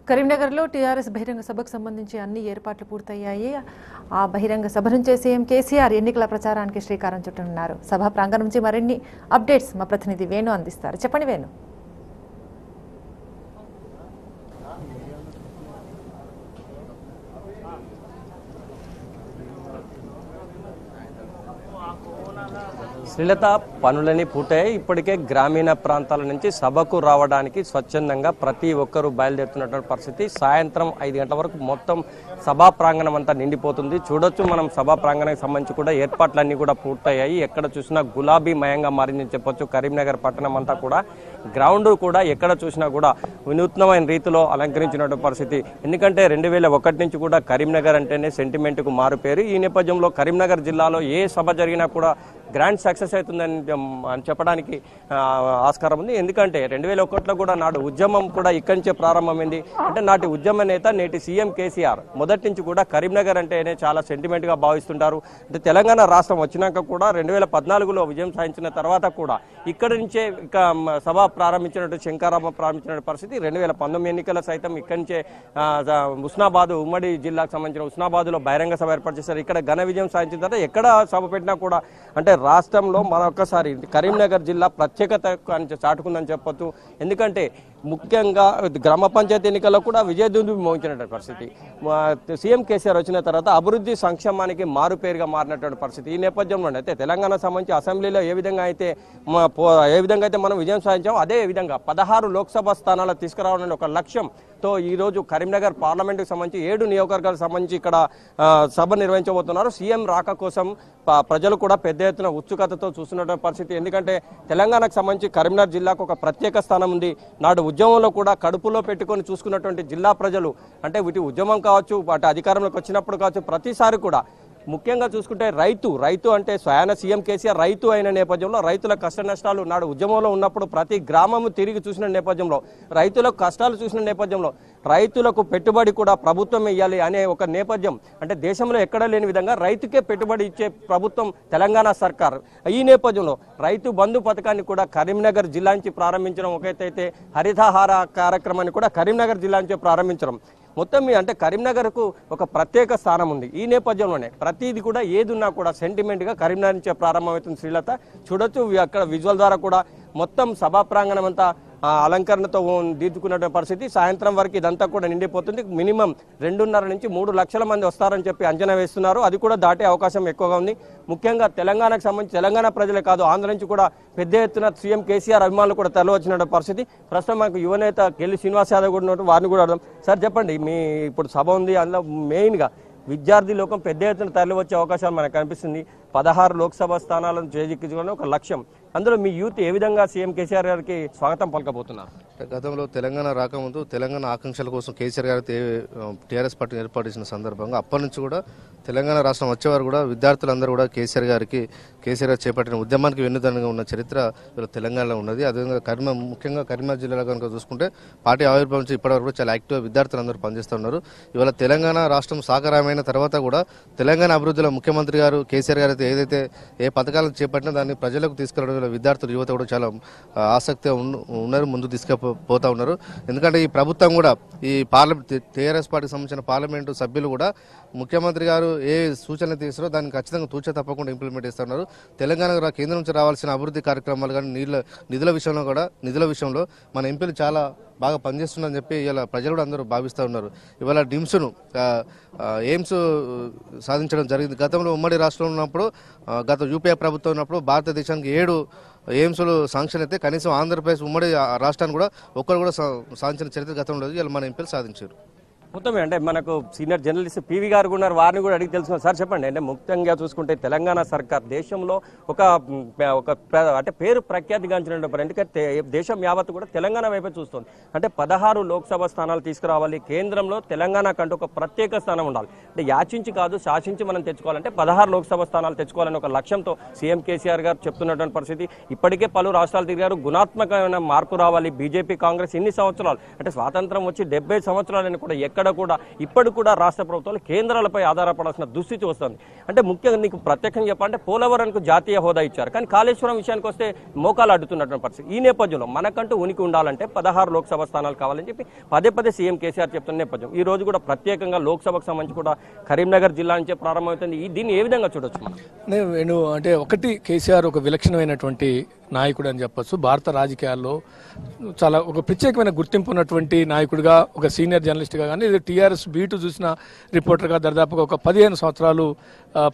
కరీంనగర్లో టీఆర్ఎస్ బహిరంగ సభకు సంబంధించి అన్ని ఏర్పాట్లు పూర్తయ్యాయి. ఆ బహిరంగ సభ నుంచే సీఎం కేసీఆర్ ఎన్నికల ప్రచారానికి శ్రీకారం చుట్టనున్నారు. సభ ప్రాంగణం నుంచి మరిన్ని అప్డేట్స్ మా ప్రతినిధి వేణు అందిస్తారు. చెప్పండి వేణు. శ్రీలత, పనులని పూర్తయ్యాయి. ఇప్పటికే గ్రామీణ ప్రాంతాల నుంచి సభకు రావడానికి స్వచ్ఛందంగా ప్రతి ఒక్కరూ బయలుదేరుతున్నటువంటి పరిస్థితి. సాయంత్రం 5 గంటల వరకు మొత్తం సభా ప్రాంగణం అంతా నిండిపోతుంది. చూడొచ్చు, మనం సభా ప్రాంగణానికి సంబంధించి కూడా ఏర్పాట్లన్నీ కూడా పూర్తయ్యాయి. ఎక్కడ చూసినా గులాబీ మయంగా మారిందని చెప్పొచ్చు. కరీంనగర్ పట్టణం అంతా కూడా గ్రౌండ్ కూడా ఎక్కడ చూసినా కూడా వినూత్నమైన రీతిలో అలంకరించినటువంటి పరిస్థితి. ఎందుకంటే 2001 నుంచి కూడా కరీంనగర్ అంటేనే సెంటిమెంట్కు మారుపేరు. ఈ నేపథ్యంలో కరీంనగర్ జిల్లాలో ఏ సభ జరిగినా కూడా గ్రాండ్ సక్సెస్ అవుతుందని చెప్పడానికి ఆస్కారం ఉంది. ఎందుకంటే 2001లో కూడా నాడు ఉద్యమం కూడా ఇక్కడి నుంచే ప్రారంభమైంది. అంటే నాటి ఉద్యమ నేత నేటి సీఎం కేసీఆర్ మొదటి నుంచి కూడా కరీంనగర్ అంటేనే చాలా సెంటిమెంట్గా భావిస్తుంటారు. అంటే తెలంగాణ రాష్ట్రం వచ్చినాక కూడా 2014లో విజయం సాధించిన తర్వాత కూడా ఇక్కడి నుంచే ఇక సభ ప్రారంభించినట్టు శంకారామ ప్రారంభించిన పరిస్థితి. 2019 ఎన్నికల సైతం ఇక్కడి నుంచే ఉస్నాబాద్ ఉమ్మడి జిల్లాకు సంబంధించిన ఉస్నాబాద్లో బహిరంగ సభ ఏర్పాటు చేశారు. ఇక్కడ ఘన విజయం సాధించిన తర్వాత ఎక్కడ సభ పెట్టినా కూడా అంటే రాష్ట్రంలో మరొకసారి కరీంనగర్ జిల్లా ప్రత్యేకత చాటుకుందని చెప్పొచ్చు. ఎందుకంటే ముఖ్యంగా గ్రామ పంచాయతీ ఎన్నికల్లో కూడా విజయదుందుబి మోగించినటువంటి పరిస్థితి. సీఎం కేసీఆర్ వచ్చిన తర్వాత అభివృద్ధి సంక్షేమానికి మారుపేరుగా మారినటువంటి పరిస్థితి. ఈ నేపథ్యంలో అయితే తెలంగాణ సంబంధించి అసెంబ్లీలో ఏ విధంగా అయితే మనం విజయం సాధించామో అదే విధంగా 16 లోక్సభ స్థానాలు తీసుకురావాలని ఒక లక్ష్యంతో ఈరోజు కరీంనగర్ పార్లమెంటుకు సంబంధించి 7 నియోజకవర్గాలకు సంబంధించి ఇక్కడ సభ నిర్వహించబోతున్నారు. సీఎం రాక కోసం ప్రజలు కూడా పెద్ద ఎత్తున ఉత్సుకతతో చూస్తున్నటువంటి పరిస్థితి. ఎందుకంటే తెలంగాణకు సంబంధించి కరీంనగర్ జిల్లాకు ఒక ప్రత్యేక స్థానం ఉంది. నాడు ఉద్యమంలో కూడా కడుపులో పెట్టుకొని చూసుకున్నటువంటి జిల్లా ప్రజలు అంటే వీటి ఉద్యమం కావచ్చు, వాటి అధికారంలోకి వచ్చినప్పుడు కావచ్చు, ప్రతిసారి కూడా ముఖ్యంగా చూసుకుంటే రైతు అంటే స్వయాన సీఎం కేసీఆర్ రైతు అయిన నేపథ్యంలో రైతుల కష్ట నష్టాలు నాడు ఉద్యమంలో ఉన్నప్పుడు ప్రతి గ్రామము తిరిగి చూసిన నేపథ్యంలో రైతులకు కష్టాలు చూసిన నేపథ్యంలో రైతులకు పెట్టుబడి కూడా ప్రభుత్వం ఇవ్వాలి అనే ఒక నేపథ్యం. అంటే దేశంలో ఎక్కడా లేని విధంగా రైతుకే పెట్టుబడి ఇచ్చే ప్రభుత్వం తెలంగాణ సర్కార్. ఈ నేపథ్యంలో రైతు బంధు పథకాన్ని కూడా కరీంనగర్ జిల్లా నుంచి ప్రారంభించడం, ఒకటైతే హరితహార కార్యక్రమాన్ని కూడా కరీంనగర్ జిల్లా నుంచే ప్రారంభించడం. మొత్తం అంటే కరీంనగర్కు ఒక ప్రత్యేక స్థానం ఉంది. ఈ నేపథ్యంలోనే ప్రతిదీ కూడా ఏది ఉన్నా కూడా సెంటిమెంట్గా కరీంనగర్ నుంచే ప్రారంభమవుతుంది. శ్రీలత, చూడొచ్చు అక్కడ విజువల్ ద్వారా కూడా మొత్తం సభా ప్రాంగణం అంతా అలంకరణతో దిద్దుకున్న పరిస్థితి. సాయంత్రం వరకు ఇదంతా కూడా నిండిపోతుంది. మినిమం 2.5 నుంచి 3 లక్షల మంది వస్తారని చెప్పి అంచనా వేస్తున్నారు. అది కూడా దాటే అవకాశం ఎక్కువగా ఉంది. ముఖ్యంగా తెలంగాణకు సంబంధించి తెలంగాణ ప్రజలే కాదు, ఆంధ్ర నుంచి కూడా పెద్ద ఎత్తున సీఎం కేసీఆర్ అభిమానులు కూడా తరలివచ్చిన పరిస్థితి. ప్రస్తుతం మనకు యువనేత కెల్లి శ్రీనివాస్ యాదవ్ కూడా ఉన్నట్టు వారిని కూడా అర్థం. సార్ చెప్పండి, మీ ఇప్పుడు సభ ఉంది, అందులో మెయిన్గా విద్యార్థి లోకం పెద్ద ఎత్తున తరలి వచ్చే అవకాశాలు మనకు కనిపిస్తుంది. 16 లోక్సభ స్థానాలను చేజిక్కించుకోవడం ఒక లక్ష్యం. అందులో మీ యూత్ ఏ విధంగా సీఎం కేసీఆర్ గారికి స్వాగతం పలకబోతున్నారు? గతంలో తెలంగాణ రాకముందు తెలంగాణ ఆకాంక్షల కోసం కేసీఆర్ గారు టీఆర్ఎస్ పార్టీని ఏర్పాటు చేసిన సందర్భంగా అప్పటి నుంచి కూడా తెలంగాణ రాష్ట్రం వచ్చేవారు కూడా విద్యార్థులందరూ కూడా కేసీఆర్ గారు చేపట్టిన ఉద్యమానికి వెన్నుదన్నుగా ఉన్న చరిత్ర తెలంగాణలో ఉన్నది. అదేవిధంగా ముఖ్యంగా కరీంనగర్ జిల్లాలో కనుక చూసుకుంటే పార్టీ ఆవిర్భావం నుంచి ఇప్పటివరకు కూడా చాలా యాక్టివ్గా విద్యార్థులందరూ పనిచేస్తున్నారు. ఇవాళ తెలంగాణ రాష్ట్రం సాకారమైన తర్వాత కూడా తెలంగాణ అభివృద్ధిలో ముఖ్యమంత్రి గారు కేసీఆర్ గారు ఏదైతే ఏ పథకాలను చేపట్టినా దాన్ని ప్రజలకు తీసుకెళ్లడం విద్యార్థులు యువత కూడా చాలా ఆసక్తిగా ఉన్నారు, ముందుకు తీసుకుపోతా ఉన్నారు. ఎందుకంటే ఈ ప్రభుత్వం కూడా ఈ టీఆర్ఎస్ పార్టీకి సంబంధించిన పార్లమెంటు సభ్యులు కూడా ముఖ్యమంత్రి గారు ఏ సూచనలు తీస్తారో దాన్ని ఖచ్చితంగా తూచా తప్పకుండా ఇంప్లిమెంట్ చేస్తున్నారు. తెలంగాణ కేంద్రం నుంచి రావాల్సిన అభివృద్ధి కార్యక్రమాలు కానీ నిధుల విషయంలో మన ఎంపీలు చాలా బాగా పనిచేస్తుందని చెప్పి ఇవాళ ప్రజలు కూడా అందరూ భావిస్తూ ఉన్నారు. ఇవాళ ఎయిమ్స్ సాధించడం జరిగింది. గతంలో ఉమ్మడి రాష్ట్రంలో ఉన్నప్పుడు గత యూపీఏ ప్రభుత్వం ఉన్నప్పుడు భారతదేశానికి 7 ఎయిమ్స్లు శాంక్షన్ అయితే కనీసం ఆంధ్రప్రదేశ్ ఉమ్మడి రాష్ట్రాన్ని కూడా ఒక్కరు కూడా సాధించిన చరిత్ర గతంలో ఇవాళ మన ఎంపీలు సాధించారు. మొత్తమే అంటే మనకు సీనియర్ జర్నలిస్ట్ పివి గారు ఉన్నారు, వారిని కూడా అడిగి తెలుసుకున్నారు. సార్ చెప్పండి, అంటే ముఖ్యంగా చూసుకుంటే తెలంగాణ సర్కార్ దేశంలో ఒక అంటే పేరు ప్రఖ్యాతిగాంచినటువంటి, ఎందుకంటే దేశం యావత్తు కూడా తెలంగాణ వైపే చూస్తుంది. అంటే 16 లోక్సభ స్థానాలు తీసుకురావాలి, కేంద్రంలో తెలంగాణ కంటూ ఒక ప్రత్యేక స్థానం ఉండాలి. అంటే యాచించి కాదు శాసించి మనం తెచ్చుకోవాలంటే 16 లోక్సభ స్థానాలు తెచ్చుకోవాలని ఒక లక్ష్యంతో సీఎం కేసీఆర్ గారు చెప్తున్నటువంటి పరిస్థితి. ఇప్పటికే పలు రాష్ట్రాలు తిరిగారు, గుణాత్మకమైన మార్పు రావాలి. బీజేపీ కాంగ్రెస్ ఇన్ని సంవత్సరాలు అంటే స్వాతంత్రం వచ్చి 70 సంవత్సరాలని కూడా ఎక్కడ కూడా ఇప్పటికి కూడా రాష్ట్ర ప్రభుత్వాలు కేంద్రాలపై ఆధారపడాల్సిన దుస్థితి వస్తుంది. అంటే ముఖ్యంగా నీకు ప్రత్యేకంగా చెప్పాలంటే పోలవరంకు జాతీయ హోదా ఇచ్చారు, కానీ కాళేశ్వరం విషయానికి వస్తే మోకాలు అడ్డుతున్నటువంటి పరిస్థితి. ఈ నేపథ్యంలో మనకంటూ ఉనికి ఉండాలంటే 16 లోక్సభ స్థానాలు కావాలని చెప్పి పదే పదే సీఎం కేసీఆర్ చెప్తున్న నేపథ్యం ఈ రోజు కూడా ప్రత్యేకంగా లోక్సభకు సంబంధించి కూడా కరీంనగర్ జిల్లా నుంచే ప్రారంభమవుతుంది. దీన్ని ఏ విధంగా చూడొచ్చు మనం? నేను అంటే ఒకటి, కేసీఆర్ ఒక విలక్షణమైనటువంటి నాయకుడు అని చెప్పొచ్చు. భారత రాజకీయాల్లో చాలా ఒక ప్రత్యేకమైన గుర్తింపు ఉన్నటువంటి నాయకుడిగా, ఒక సీనియర్ జర్నలిస్ట్గా కానీ టీఆర్ఎస్ బీటు చూసిన రిపోర్టర్గా దాదాపుగా ఒక 15 సంవత్సరాలు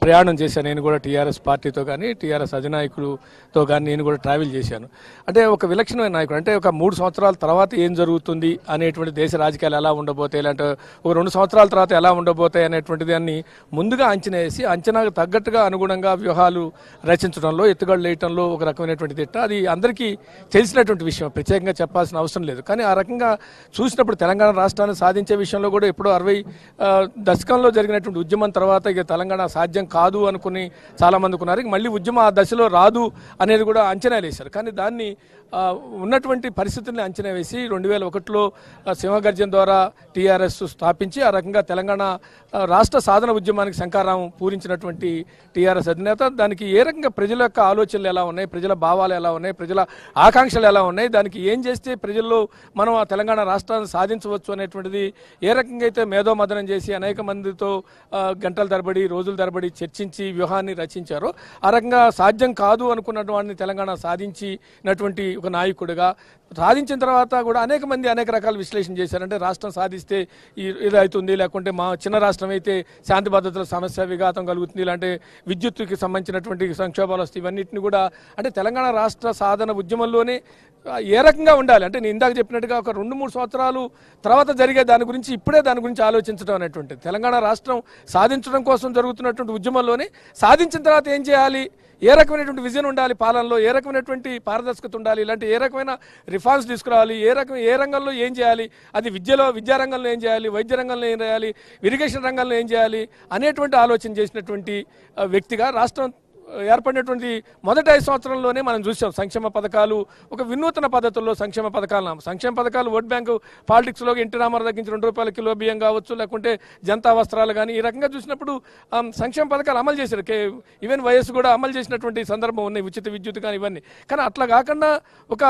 ప్రయాణం చేశాను. నేను కూడా టీఆర్ఎస్ పార్టీతో కానీ టీఆర్ఎస్ అధినాయకులతో కానీ నేను కూడా ట్రావెల్ చేశాను. అంటే ఒక విలక్షణమైన నాయకుడు, అంటే ఒక 3 సంవత్సరాల తర్వాత ఏం జరుగుతుంది అనేటువంటి, దేశ రాజకీయాలు ఎలా ఉండబోతాయి, లేదంటే ఒక 2 సంవత్సరాల తర్వాత ఎలా ఉండబోతాయి అనేటువంటి దాన్ని ముందుగా అంచనా వేసి అంచనాకు తగ్గట్టుగా అనుగుణంగా వ్యూహాలు రచించడంలో, ఎత్తుగడలు వేయటంలో ఒక రకమైనటువంటి తిట్ట. అది అందరికీ తెలిసినటువంటి విషయం, ప్రత్యేకంగా చెప్పాల్సిన అవసరం లేదు. కానీ ఆ రకంగా చూసినప్పుడు తెలంగాణ రాష్ట్రాన్ని సాధించే విషయంలో కూడా ఎప్పుడో 60 దశకంలో జరిగినటువంటి ఉద్యమం తర్వాత ఇక తెలంగాణ సాధ్యం కాదు అనుకుని చాలామంది ఉన్నారు. మళ్ళీ ఉద్యమం ఆ దశలో రాదు అనేది కూడా అంచనా వేశారు. కానీ దాన్ని ఉన్నటువంటి పరిస్థితుల్ని అంచనా వేసి 2001లో సింహగర్జన ద్వారా టీఆర్ఎస్ స్థాపించి ఆ రకంగా తెలంగాణ రాష్ట్ర సాధన ఉద్యమానికి శంకారావం పూరించినటువంటి టీఆర్ఎస్ అధినేత దానికి ఏ రకంగా ప్రజల యొక్క ఆలోచనలు ఎలా ఉన్నాయి, ప్రజల భావాలు ఎలా ఉన్నాయి, ప్రజల ఆకాంక్షలు ఎలా ఉన్నాయి, దానికి ఏం చేస్తే ప్రజల్లో మనం ఆ తెలంగాణ రాష్ట్రాన్ని సాధించవచ్చు అనేటువంటిది ఏ రకంగా అయితే మేధోమథనం చేసి అనేక మందితో గంటల తరబడి రోజుల తరబడి చర్చించి వ్యూహాన్ని రచించారో ఆ రకంగా సాధ్యం కాదు అనుకున్న వాడిని తెలంగాణ సాధించినటువంటి ఒక నాయకుడిగా, సాధించిన తర్వాత కూడా అనేక మంది అనేక రకాల విశ్లేషణ చేశారు. అంటే రాష్ట్రం సాధిస్తే ఇది అవుతుంది, లేకుంటే మా చిన్న రాష్ట్రం అయితే శాంతి భద్రతల సమస్య విఘాతం కలుగుతుంది, ఇలాంటి విద్యుత్తుకి సంబంధించినటువంటి సంక్షోభాలు వస్తాయి. ఇవన్నింటినీ కూడా అంటే తెలంగాణ రాష్ట్ర సాధన ఉద్యమంలోనే ఏ రకంగా ఉండాలి అంటే నేను ఇందాక చెప్పినట్టుగా ఒక 2-3 సంవత్సరాలు తర్వాత జరిగే దాని గురించి ఇప్పుడే దాని గురించి ఆలోచించడం అనేటువంటిది. తెలంగాణ రాష్ట్రం సాధించడం కోసం జరుగుతున్నటువంటి ఉద్యమంలోనే సాధించిన తర్వాత ఏం చేయాలి, ఏ రకమైనటువంటి విజన్ ఉండాలి పాలనలో, ఏ రకమైనటువంటి పారదర్శకత ఉండాలి, ఇలాంటి ఏ రకమైన రిఫార్మ్స్ తీసుకురావాలి, ఏ రంగంలో ఏం చేయాలి, అది విద్యారంగంలో ఏం చేయాలి, వైద్య రంగంలో ఏం చేయాలి, ఇరిగేషన్ రంగంలో ఏం చేయాలి అనేటువంటి ఆలోచన చేసినటువంటి వ్యక్తిగా రాష్ట్రం ఏర్పడినటువంటి మొదటి 5 సంవత్సరంలోనే మనం చూసాం సంక్షేమ పథకాలు ఒక వినూతన పద్ధతుల్లో సంక్షేమ పథకాలు ఓట్ బ్యాంకు పాలిటిక్స్లో ఎన్టీ రామారావు తగ్గించి ₹2 కిలో బియ్యం కావచ్చు, లేకుంటే జనతా వస్త్రాలు కానీ ఈ రకంగా చూసినప్పుడు సంక్షేమ పథకాలు అమలు చేశారు. ఈవెన్ వైఎస్ కూడా అమలు చేసినటువంటి సందర్భం ఉన్నాయి, ఉచిత విద్యుత్ కానీ ఇవన్నీ. కానీ అట్లా కాకుండా ఒక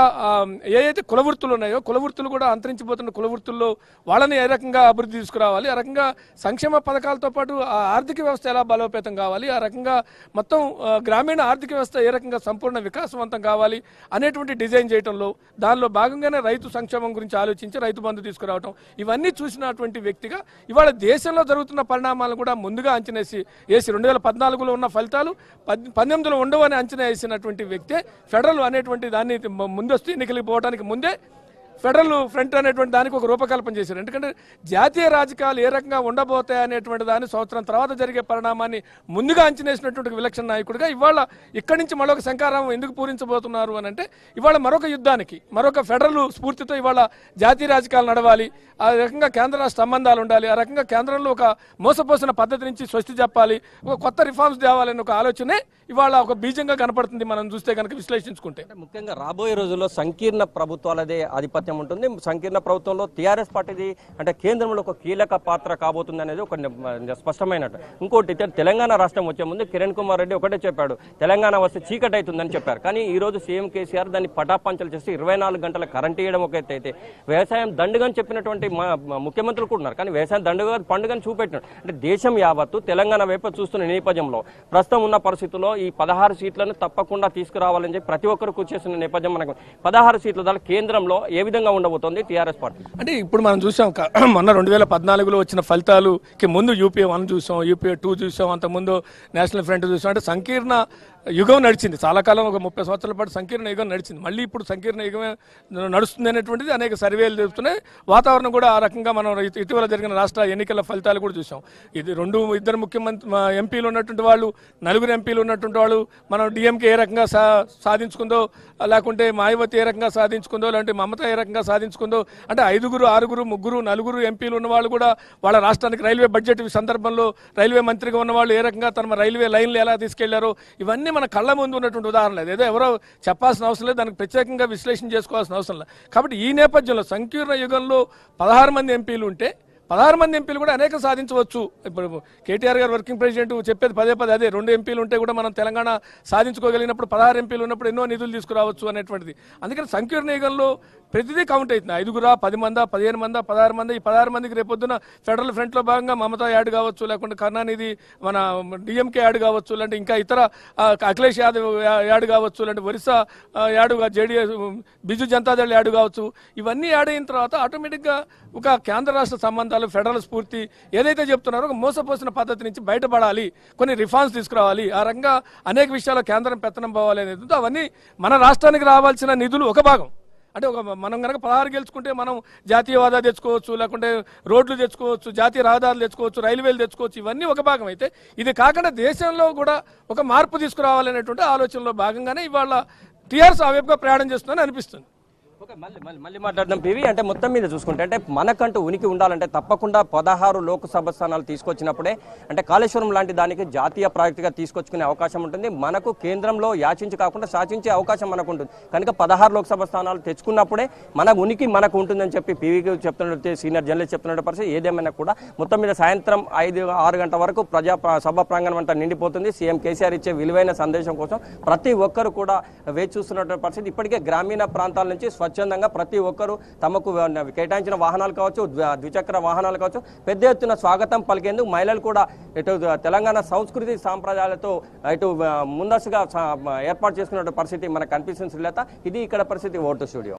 ఏదైతే కులవృత్తులు ఉన్నాయో కులవృత్తులు కూడా అంతరించిపోతున్న కులవృత్తుల్లో వాళ్ళని ఏ రకంగా అభివృద్ధి తీసుకురావాలి, ఆ రకంగా సంక్షేమ పథకాలతో పాటు ఆర్థిక వ్యవస్థ ఎలా బలోపేతం కావాలి, ఆ రకంగా మొత్తం గ్రామీణ ఆర్థిక వ్యవస్థ ఏ రకంగా సంపూర్ణ వికాసవంతం కావాలి అనేటువంటి డిజైన్ చేయడంలో దానిలో భాగంగానే రైతు సంక్షేమం గురించి ఆలోచించి రైతు బంధు తీసుకురావడం ఇవన్నీ చూసినటువంటి వ్యక్తిగా ఇవాళ దేశంలో జరుగుతున్న పరిణామాలను కూడా ముందుగా అంచనా వేసి 2014లో ఉన్న ఫలితాలు 2018లో ఉండవు అని అంచనా వేసినటువంటి వ్యక్తే ఫెడరల్ అనేటువంటి దాన్ని ముందస్తు ఎన్నికలకు పోవడానికి ముందే ఫెడరల్ ఫ్రంట్ అనేటువంటి దానికి ఒక రూపకల్పన చేశారు. ఎందుకంటే జాతీయ రాజకీయాలు ఏ రకంగా ఉండబోతాయి అనేటువంటి దాన్ని సంవత్సరం తర్వాత జరిగే పరిణామాన్ని ముందుగా అంచనేసినటువంటి విలక్షణ నాయకుడిగా ఇవాళ ఇక్కడి నుంచి మరొక శంకారావం ఎందుకు పూరించబోతున్నారు అని అంటే ఇవాళ మరొక యుద్ధానికి మరొక ఫెడరల్ స్ఫూర్తితో ఇవాళ జాతీయ రాజకీయాలు నడవాలి, ఆ రకంగా కేంద్ర రాష్ట్ర సంబంధాలు ఉండాలి, ఆ రకంగా కేంద్రంలో ఒక మోసపోసిన పద్ధతి నుంచి స్వస్తి చెప్పాలి, ఒక కొత్త రిఫార్మ్స్ తేవాలని ఒక ఆలోచనే ఇవాళ ఒక బీజంగా కనపడుతుంది మనం చూస్తే కనుక విశ్లేషించుకుంటే. ముఖ్యంగా రాబోయే రోజుల్లో సంకీర్ణ ప్రభుత్వాలదే ఆధిపత్యం ఉంటుంది. సంకీర్ణ ప్రభుత్వంలో టీఆర్ఎస్ పార్టీది అంటే కేంద్రంలో ఒక కీలక పాత్ర కాబోతుంది అనేది ఒక స్పష్టమైనట్టు. ఇంకోటి తెలంగాణ రాష్ట్రం వచ్చే ముందు కిరణ్ కుమార్ రెడ్డి ఒకటే చెప్పాడు, తెలంగాణ వస్తే చీకటి అవుతుందని చెప్పారు. కానీ ఈ రోజు సీఎం కేసీఆర్ దాన్ని పటాపంచలు చేసి 24 గంటల కరెంట్ ఇవ్వడం ఒక ఎత్తు అయితే వ్యవసాయం దండుగని చెప్పినటువంటి ముఖ్యమంత్రులు కూడా ఉన్నారు. కానీ వ్యవసాయం దండుగా పండుగని చూపెట్టినాడు. అంటే దేశం యావత్తు తెలంగాణ వైపు చూస్తున్న నేపథ్యంలో ప్రస్తుతం ఉన్న పరిస్థితుల్లో ఈ 16 సీట్లను తప్పకుండా తీసుకురావాలని చెప్పి ప్రతి ఒక్కరు కూర్చేస్తున్న నేపథ్యం మనకు 16 సీట్ల దాని కేంద్రంలో ఏ విధంగా ఉండబోతోంది టీఆర్ఎస్ పార్టీ? అంటే ఇప్పుడు మనం చూసాం మొన్న 2014లో వచ్చిన ఫలితాలుకి ముందు యూపీఏ 1 చూసాం, యూపీఏ 2 చూసాం, అంతకుముందు నేషనల్ ఫ్రంట్ చూసాం. అంటే సంకీర్ణ యుగం నడిచింది చాలా కాలం, ఒక 30 సంవత్సరాల పాటు సంకీర్ణ యుగం నడిచింది. మళ్ళీ ఇప్పుడు సంకీర్ణ యుగమే నడుస్తుంది అనేటువంటిది అనేక సర్వేలు చెబుతున్నాయి. వాతావరణం కూడా ఆ రకంగా మనం ఇటీవల జరిగిన రాష్ట్ర ఎన్నికల ఫలితాలు కూడా చూసాం. ఇది ఇద్దరు ముఖ్యమంత్రి ఎంపీలు ఉన్నటువంటి వాళ్ళు, 4 ఎంపీలు ఉన్నటువంటి వాళ్ళు, మనం డిఎంకే ఏ రకంగా సాధించుకుందో, లేకుంటే మాయావతి ఏ రకంగా సాధించుకుందో, లేదంటే మమత ఏ రకంగా సాధించుకుందో, అంటే 5, 6, 3, 4 ఎంపీలు ఉన్న వాళ్ళు కూడా వాళ్ళ రాష్ట్రానికి రైల్వే బడ్జెట్ సందర్భంలో రైల్వే మంత్రిగా ఉన్న వాళ్ళు ఏ రకంగా తమ రైల్వే లైన్లు ఎలా తీసుకెళ్లారో ఇవన్నీ మన కళ్ళ ముందు ఉన్నటువంటి ఉదాహరణ లేదు. ఏదో ఎవరో చెప్పాల్సిన అవసరం లేదు, దానికి ప్రత్యేకంగా విశ్లేషణ చేసుకోవాల్సిన అవసరం లేదు. కాబట్టి ఈ నేపథ్యంలో సంకీర్ణ యుగంలో 16 మంది ఎంపీలు ఉంటే 16 మంది ఎంపీలు కూడా అనేక సాధించవచ్చు. ఇప్పుడు కేటీఆర్ గారు వర్కింగ్ ప్రెసిడెంట్ చెప్పేది పదే అదే, 2 ఎంపీలు ఉంటే కూడా మనం తెలంగాణ సాధించుకోగలిగినప్పుడు 16 ఎంపీలు ఉన్నప్పుడు ఎన్నో నిధులు తీసుకురావచ్చు అనేటువంటిది. అందుకని సంకీర్ణీయంలో ప్రతిదీ కౌంట్ అవుతుంది. 5 10 మందా 15 మందా 16 మంది. ఈ 16 మందికి రేపొద్దున ఫెడరల్ ఫ్రంట్ లో భాగంగా మమతా యాడ్ కావచ్చు, లేకుంటే కరుణానిధి మన డిఎంకే యాడ్ కావచ్చు, లేదంటే ఇంకా ఇతర అఖిలేష్ యాదవ్ యాడ్ కావచ్చు, లేదంటే Orissa add JDS Biju Janata Dal add కావచ్చు. ఇవన్నీ యాడ్ అయిన తర్వాత ఆటోమేటిక్గా ఒక కేంద్ర రాష్ట్ర సంబంధాలు, ఫెడరల్ స్ఫూర్తి ఏదైతే చెప్తున్నారో ఒక మోసపోసిన పద్ధతి నుంచి బయటపడాలి, కొన్ని రిఫార్మ్స్ తీసుకురావాలి, ఆ రంగా అనేక విషయాల్లో కేంద్రం పెత్తనం పోవాలి అనేది అవన్నీ మన రాష్ట్రానికి రావాల్సిన నిధులు ఒక భాగం. అంటే మనం కనుక 16 గెలుచుకుంటే మనం జాతీయ హోదా తెచ్చుకోవచ్చు, లేకుంటే రోడ్లు తెచ్చుకోవచ్చు, జాతీయ రహదారులు తెచ్చుకోవచ్చు, రైల్వేలు తెచ్చుకోవచ్చు. ఇవన్నీ ఒక భాగం అయితే ఇది కాకుండా దేశంలో కూడా ఒక మార్పు తీసుకురావాలనేటువంటి ఆలోచనలో భాగంగానే ఇవాళ టీఆర్ఎస్ ఆ వైపుగా ప్రయాణం చేస్తుందని అనిపిస్తుంది. ఓకే, మళ్ళీ మాట్లాడదాం పివి. అంటే మొత్తం మీద చూసుకుంటే అంటే మనకంటూ ఉనికి ఉండాలంటే తప్పకుండా 16 లోక్సభ స్థానాలు తీసుకొచ్చినప్పుడే అంటే కాళేశ్వరం లాంటి దానికి జాతీయ ప్రాజెక్టుగా తీసుకొచ్చుకునే అవకాశం ఉంటుంది. మనకు కేంద్రంలో యాచించి కాకుండా శాసించే అవకాశం మనకు ఉంటుంది. కనుక 16 లోక్సభ స్థానాలు తెచ్చుకున్నప్పుడే మన ఉనికి మనకు ఉంటుందని చెప్పి పివికి చెప్తున్నట్టు సీనియర్ జర్నలిస్ట్ చెప్తున్న పరిస్థితి. ఏదేమైనా కూడా మొత్తం మీద సాయంత్రం 5-6 గంటల వరకు సభ ప్రాంగణం అంతా నిండిపోతుంది. సీఎం కేసీఆర్ ఇచ్చే విలువైన సందేశం కోసం ప్రతి ఒక్కరు కూడా వేచి చూస్తున్నటువంటి పరిస్థితి. ఇప్పటికే గ్రామీణ ప్రాంతాల నుంచి స్వచ్ఛందంగా ప్రతి ఒక్కరూ తమకు కేటాయించిన వాహనాలు కావచ్చు, ద్విచక్ర వాహనాలు కావచ్చు, పెద్ద ఎత్తున స్వాగతం పలికేందుకు మహిళలు కూడా ఇటు తెలంగాణ సంస్కృతి సాంప్రదాయాలతో ఇటు ముందస్తుగా ఏర్పాటు చేసుకున్న పరిస్థితి మనకు కనిపిస్తుంది. శ్రీలత, ఇది ఇక్కడ పరిస్థితి. Vote studio.